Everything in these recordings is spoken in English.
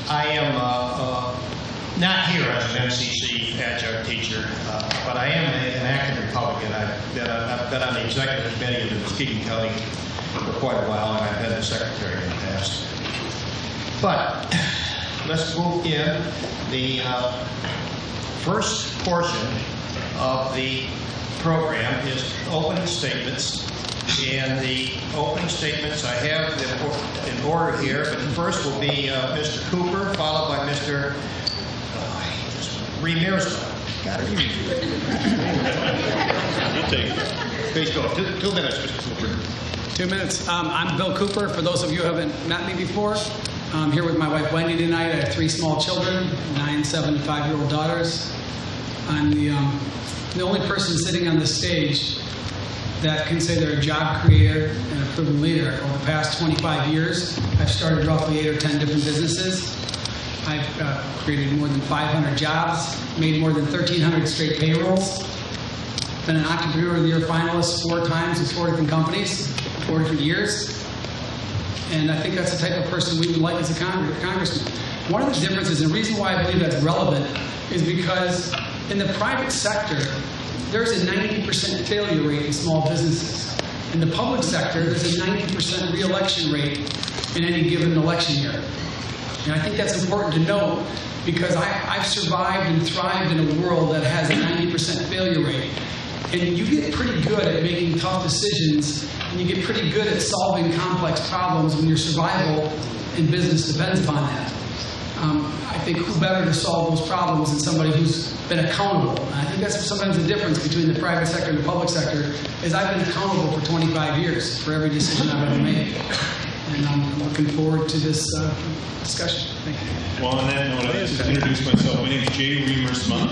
I am not here as an MCC adjunct teacher, but I am an active Republican. I've been on the executive committee of the Muskegon County for quite a while, and I've been the secretary in the past. But let's move in. The first portion of the program is opening statements. And the opening statements I have in order here, but first will be Mr. Cooper, followed by Mr. Ramirez. Got it. We'll take it. Please go. 2 minutes, Mr. Cooper. 2 minutes. I'm Bill Cooper. For those of you who haven't met me before, I'm here with my wife Wendy tonight. I have 3 small children, 9, 7, and 5-year-old daughters. I'm the only person sitting on the stage that can say they're a job creator and a proven leader. Over the past 25 years, I've started roughly 8 or 10 different businesses. I've created more than 500 jobs, made more than 1,300 straight payrolls, been an Entrepreneur of the Year finalist 4 times with 4 different companies, 4 different years. And I think that's the type of person we would like as a congressman. One of the differences, and the reason why I believe that's relevant, is because in the private sector, there's a 90% failure rate in small businesses. In the public sector, there's a 90% re-election rate in any given election year. And I think that's important to note because I've survived and thrived in a world that has a 90% failure rate. And you get pretty good at making tough decisions, and you get pretty good at solving complex problems when your survival in business depends upon that. I think who better to solve those problems than somebody who's been accountable. And I think that's sometimes the difference between the private sector and the public sector is I've been accountable for 25 years for every decision I've ever made. And I'm looking forward to this discussion. Thank you. Well, on that note, I'll just introduce myself. My name is Jay Remersma.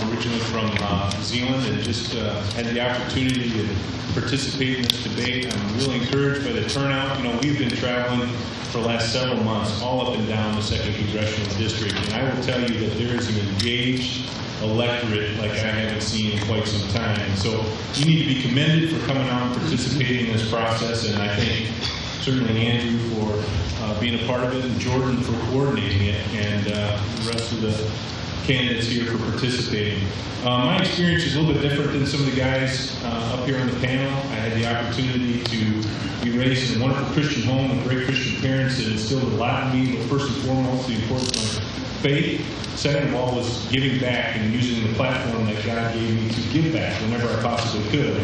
I'm originally from New Zealand and just had the opportunity to participate in this debate. I'm really encouraged by the turnout. You know, we've been traveling for the last several months all up and down the 2nd Congressional District, and I will tell you that there is an engaged electorate like I haven't seen in quite some time. And so you need to be commended for coming out and participating in this process, and I think certainly Andrew for being a part of it, and Jordan for coordinating it, and the rest of the candidates here for participating. My experience is a little bit different than some of the guys up here on the panel. I had the opportunity to be raised in a wonderful Christian home with great Christian parents that instilled a lot in me, but first and foremost, the importance of faith. Second of all was giving back and using the platform that God gave me to give back whenever I possibly could.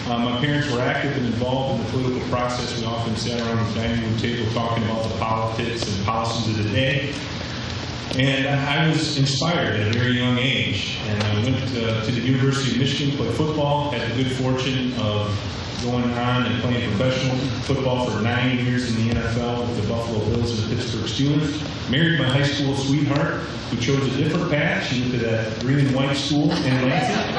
My parents were active and involved in the political process. We often sat around the dining room table talking about the politics and policies of the day. And I was inspired at a very young age. And I went to the University of Michigan, played football, had the good fortune of going on and playing professional football for 9 years in the NFL with the Buffalo Bills and the Pittsburgh Steelers. Married my high school sweetheart, who chose a different path. She went to that green and white school in Lansing.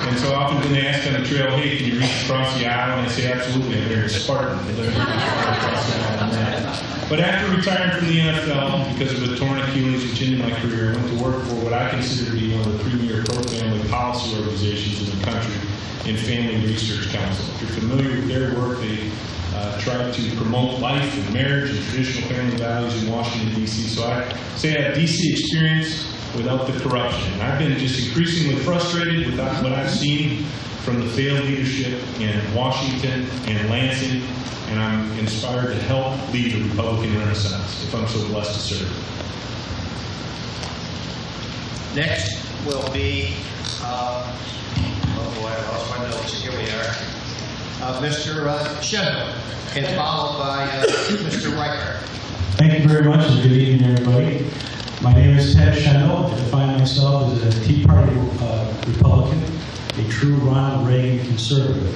And so often when they ask on the trail, hey, can you reach across the aisle? And I say, absolutely, I'm very Spartan. But after retiring from the NFL, because of a torn Achilles, which ended my career, I went to work for what I consider to be one of the premier pro-family policy organizations in the country, in Family Research Council. If you're familiar with their work, they try to promote life and marriage and traditional family values in Washington, D.C. So I say I have D.C. experience without the corruption. And I've been just increasingly frustrated with what I've seen from the failed leadership in Washington and Lansing, and I'm inspired to help lead the Republican Renaissance, if I'm so blessed to serve. Next will be, oh boy, I lost my notes. Here we are. Mr. Shendel, and followed by Mr. Reichert. Thank you very much, and good evening, everybody. My name is Ted Shendel. I define myself as a Tea Party Republican, a true Ronald Reagan conservative.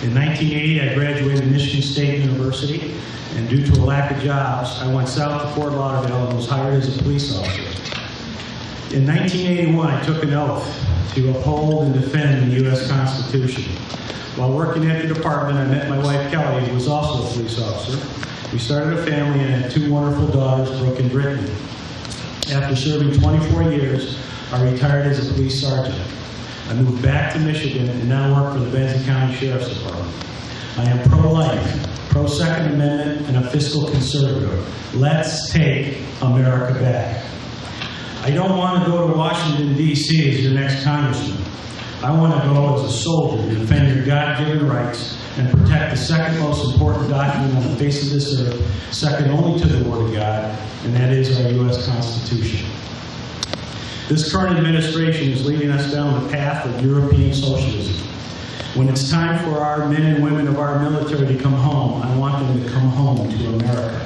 In 1980, I graduated Michigan State University, and due to a lack of jobs, I went south to Fort Lauderdale and was hired as a police officer. In 1981, I took an oath to uphold and defend the U.S. Constitution. While working at the department, I met my wife Kelly, who was also a police officer. We started a family and had 2 wonderful daughters, Brooke and Brittany. After serving 24 years, I retired as a police sergeant. I moved back to Michigan and now work for the Benson County Sheriff's Department. I am pro-life, pro-Second Amendment, and a fiscal conservative. Let's take America back. I don't want to go to Washington, D.C. as your next congressman. I want to go as a soldier to defend your God-given rights and protect the second most important document on the face of this earth, second only to the Word of God, and that is our U.S. Constitution. This current administration is leading us down the path of European socialism. When it's time for our men and women of our military to come home, I want them to come home to America.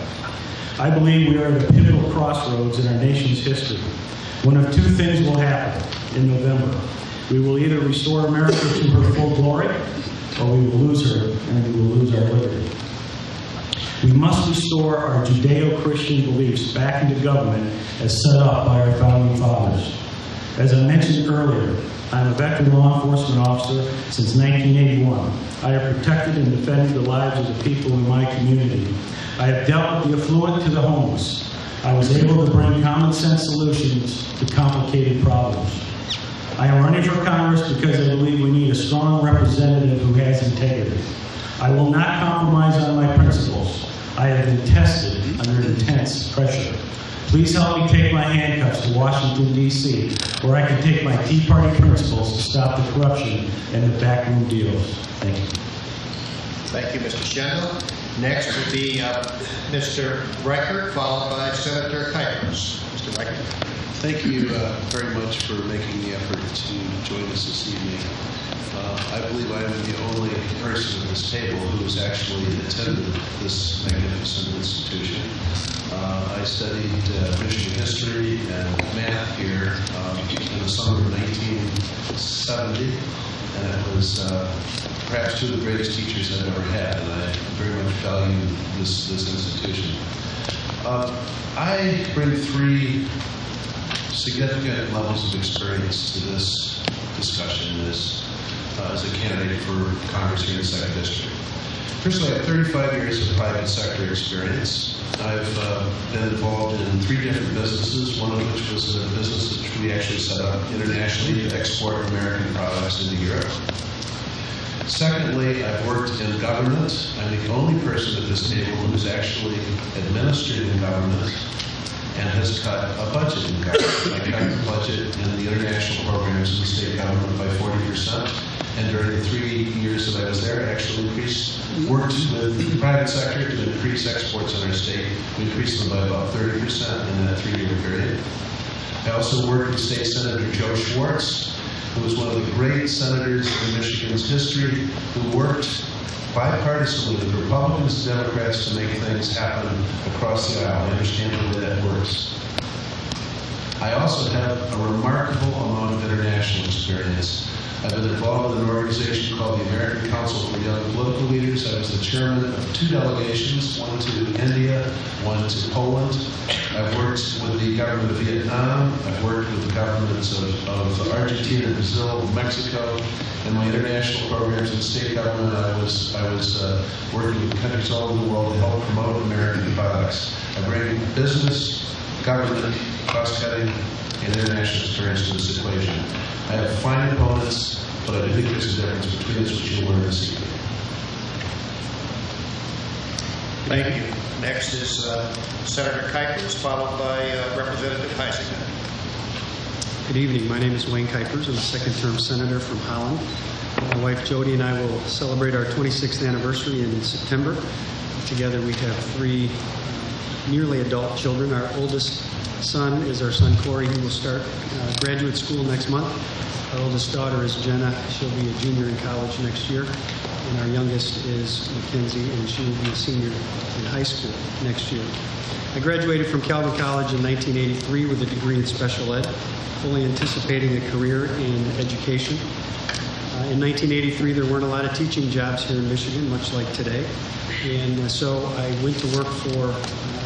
I believe we are at a pivotal crossroads in our nation's history. One of two things will happen in November. We will either restore America to her full glory, or we will lose her and we will lose our liberty. We must restore our Judeo-Christian beliefs back into government as set up by our founding fathers. As I mentioned earlier, I am a veteran law enforcement officer since 1981. I have protected and defended the lives of the people in my community. I have dealt with the affluent to the homeless. I was able to bring common sense solutions to complicated problems. I am running for Congress because I believe we need a strong representative who has integrity. I will not compromise on my principles. I have been tested under intense pressure. Please help me take my handcuffs to Washington, D.C., where I can take my Tea Party principles to stop the corruption and the backroom deals. Thank you. Thank you, Mr. Schendel. Next will be Mr. Reichert, followed by Senator Kuipers. Mr. Reichert. Thank you very much for making the effort to join us this evening. I believe I am the only person at this table who has actually attended this magnificent institution. I studied Michigan history and math here in the summer of 1970, and it was perhaps two of the greatest teachers I've ever had, and I very much value this institution. I bring three significant levels of experience to this discussion as a candidate for Congress here in the 2nd District. Firstly, I have 35 years of private sector experience. I've been involved in 3 different businesses, one of which was a business that we actually set up internationally to export American products into Europe. Secondly, I've worked in government. I'm the only person at this table who's actually administered in government and has cut a budget in government. I cut the budget in the international programs in the state government by 40%. And during the 3 years that I was there, I actually worked with the private sector to increase exports in our state. We increased them by about 30% in that 3-year period. I also worked with State Senator Joe Schwartz, who was one of the great senators in Michigan's history, who worked bipartisanly with Republicans and Democrats to make things happen across the aisle. I understand the way that works. I also have a remarkable amount of international experience. I've been involved with an organization called the American Council for Young Political Leaders. I was the chairman of 2 delegations, one to India, one to Poland. I've worked with the government of Vietnam. I've worked with the governments of Argentina, Brazil, Mexico. In my international programs in state government, I was working with countries all over the world to help promote American products. I bring business, government, cost-cutting, and international experience to this equation. I have fine opponents, but I do think there's a difference between us, which you'll learn this evening. Thank you. Next is Senator Kuipers, followed by Representative Heisinger. Good evening. My name is Wayne Kuipers. I'm a second-term senator from Holland. My wife Jody and I will celebrate our 26th anniversary in September. Together we have 3 nearly adult children. Our oldest son is our son Corey, who will start graduate school next month. Our oldest daughter is Jenna. She'll be a junior in college next year. And our youngest is Mackenzie, and she will be a senior in high school next year. I graduated from Calvin College in 1983 with a degree in special ed, fully anticipating a career in education. In 1983, there weren't a lot of teaching jobs here in Michigan, much like today. And so I went to work for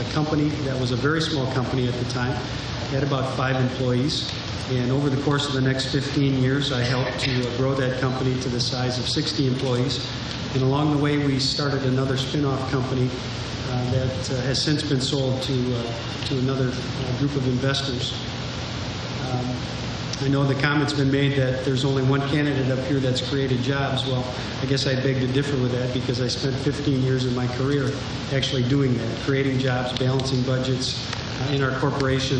a company that was a very small company at the time. It had about 5 employees. And over the course of the next 15 years, I helped to grow that company to the size of 60 employees. And along the way, we started another spin-off company that has since been sold to another group of investors. I know the comment's been made that there's only one candidate up here that's created jobs. Well, I guess I beg to differ with that because I spent 15 years of my career actually doing that, creating jobs, balancing budgets in our corporation.